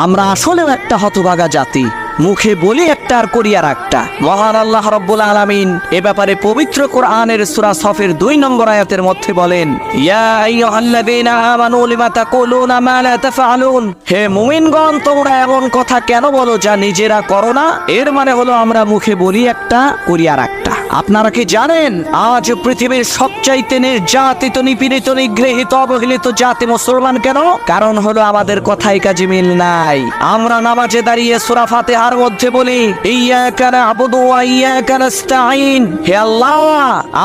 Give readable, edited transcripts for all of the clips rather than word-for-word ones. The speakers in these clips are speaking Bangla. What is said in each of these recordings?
আমরা আসলেও একটা হতভাগা জাতি, মুখে বলি একটা আর করি আর একটা। মহান আল্লাহ রাব্বুল আলামিন এ ব্যাপারে পবিত্র কোরআনের সূরা সফের 2 নম্বর আয়াতের মধ্যে বলেন, ইয়া আইয়ুহাল্লাযীনা আমানু লিমা তাকুলুনা মা লা তাফআলুন। হে মুমিনগণ, তোমরা এমন কথা কেন বলো যা নিজেরা করো না? এর মানে হলো আমরা মুখে বলি একটা করি আর একটা। আপনারা কি জানেন আজ পৃথিবীর সবচাইতে নির্যাতিত, নিপীড়িত, নিগৃহীত, অবহেলিত জাতি মুসলমান কেন? কারণ হলো আমাদের কথাই কাজে মিল নাই। আমরা নামাজে দাঁড়িয়ে সূরা ফাতিহার মধ্যে বলি, ইয়্যাকা না'বুদু ওয়া ইয়্যাকা নাস্তাঈন। হে আল্লাহ,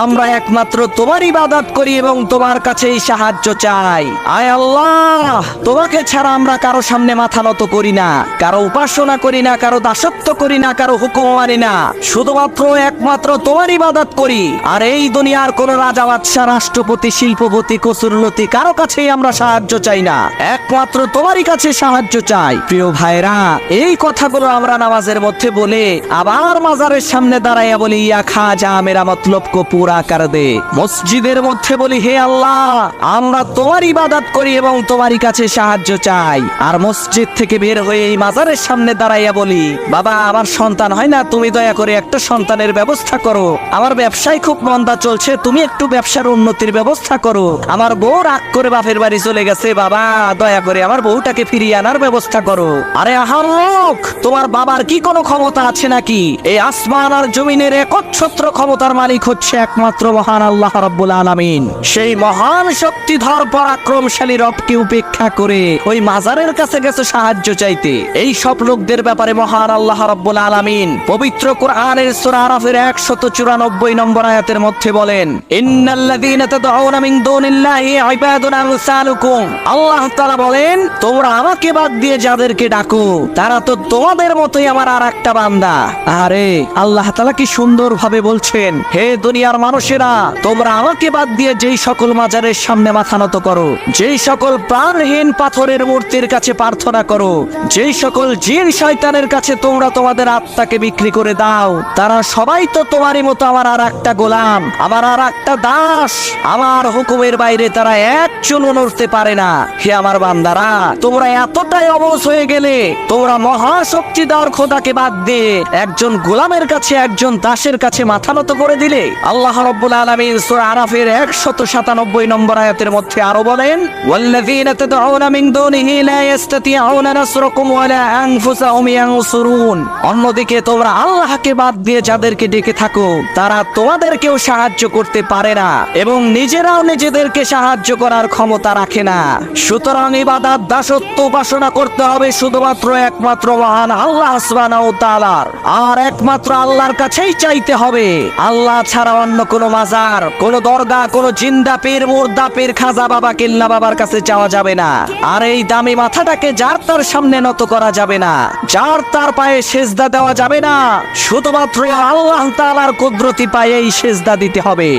আমরা একমাত্র তোমার ইবাদত করি এবং তোমার কাছেই সাহায্য চাই। আয় আল্লাহ, তোমাকে ছাড়া আমরা কারো সামনে মাথা নত করি না, কারো উপাসনা করি না, কারো দাসত্ব করি না, কারো হুকুম মানি না, শুধুমাত্র একমাত্র তোমার ইবাদত করি। আর এই দুনিয়ার কোন রাজা, বাদশা, রাষ্ট্রপতি, শিল্পপতি, কসুরলতি কারো কাছেই আমরা সাহায্য চাই না, একমাত্র তোমারই কাছে সাহায্য চাই। প্রিয় ভাইরা, এই কথাগুলো আমরা নামাজের মধ্যে বলে আবার মাজারের সামনে দাঁড়াইয়া বলি, ইয়া খাজা মেরা মতলব কো পুরা কর দে। মসজিদের মধ্যে বলি, হে আল্লাহ, আমরা তোমার ইবাদত করি এবং তোমারই কাছে সাহায্য চাই। আর মসজিদ থেকে বের হয়ে এই মাজারের সামনে দাঁড়াইয়া বলি, বাবা আমার সন্তান হয় না, তুমি দয়া করে একটা সন্তানের ব্যবস্থা করো। আমার ব্যবসায় খুব মন্দা চলছে, তুমি একটু ব্যবসার উন্নতির ব্যবস্থা করো। আমার বউ রাগ করে বাপের বাড়ি চলে গেছে, বাবা দয়া করে আমার বউটাকে ফিরিয়ে আনার ব্যবস্থা করো। আরে আহারলোক, তোমার বাবার কি কোনো ক্ষমতা আছে নাকি? এই আসমান আর জমিনের একচ্ছত্র ক্ষমতার মালিক হচ্ছে একমাত্র মহান আল্লাহ রাব্বুল আলামিন। সেই মহান শক্তিধর পরাক্রমশালী রবকে উপেক্ষা করে ওই মাজারের কাছে গেছে সাহায্য চাইতে। এই সব লোকদের ব্যাপারে মহান আল্লাহ রাব্বুল আলামিন পবিত্র কোরআনের সূরা আরাফের 194 নম্বর আয়াতের মধ্যে বলেন, ইন্নাল্লাযীনা তাদউনা মিন দুনিল্লাহি ইবাদুন আমসালুকুম। আল্লাহ তাআলা বলেন, তোমরা আমাকে বাদ দিয়ে যাদেরকে ডাকো তারা তো তোমাদের মতোই আমার আর একটা বান্দা। আরে আল্লাহ তাআলা কি সুন্দর ভাবে বলছেন, হে দুনিয়ার মানুষেরা, তোমরা আমাকে বাদ দিয়ে যেই সকল মাজারের সামনে মাথা নত করো, যেই সকল প্রাণহীন পাথরের মূর্তির কাছে প্রার্থনা করো, যেই সকল জিন শয়তানের কাছে তোমরা তোমাদের আত্মাকে বিক্রি করে দাও, তারা সবাই তো তোমারই মতো আমার আর একটা গোলাম, আমার আর একটা দাস। আমার হুকুমের বাইরে তারা এক চুলও নড়তে পারে না। হে আমার বান্দারা, তোমরা এতটাই অবশ হয়ে গেলে, তোমরা মহাশক্তিধর খোদাকে বাদ দিয়ে একজন গোলামের কাছে, একজন দাসের কাছে মাথা নত করে দিলে। আল্লাহ রাব্বুল আলামিন সূরা আরাফের 197 নম্বর আয়াতের মধ্যে আরো বলেন, ওয়াল্লাযীনা তাদউনা মিন দুনিহি লা ইস্তাতিউনা নাসরাকুম ওয়া লা আনফুসাহুম ইয়ানসুরুন। অন্যদিকে তোমরা আল্লাহকে বাদ দিয়ে যাদেরকে ডেকে থাকো তারা তোমাদেরকেও সাহায্য করতে পারে না এবং নিজেরাও নিজেদেরকে সাহায্য করার ক্ষমতা রাখে না। সুতরাং ইবাদত, দাসত্ব, উপাসনা করতে হবে শুধুমাত্র একমাত্র মহান আল্লাহ সুবহানাহু ওয়া তাআলার। আর একমাত্র আল্লাহর কাছেই চাইতে হবে। আল্লাহ ছাড়া অন্য কোনো মাজার, কোনো দরগা, কোনো জিন্দা পীর, মুর্দা পীর, খাজা বাবা, কিল্লা বাবার কাছে চাওয়া যাবে না। আর এই দামি মাথাটাকে যার তার সামনে নত করা যাবে না, যার তার পায়ে সেজদা দেওয়া যাবে না। শুধুমাত্র আল্লাহ তাআলার কুদরতি পায়েই সেজদা দিতে হবে।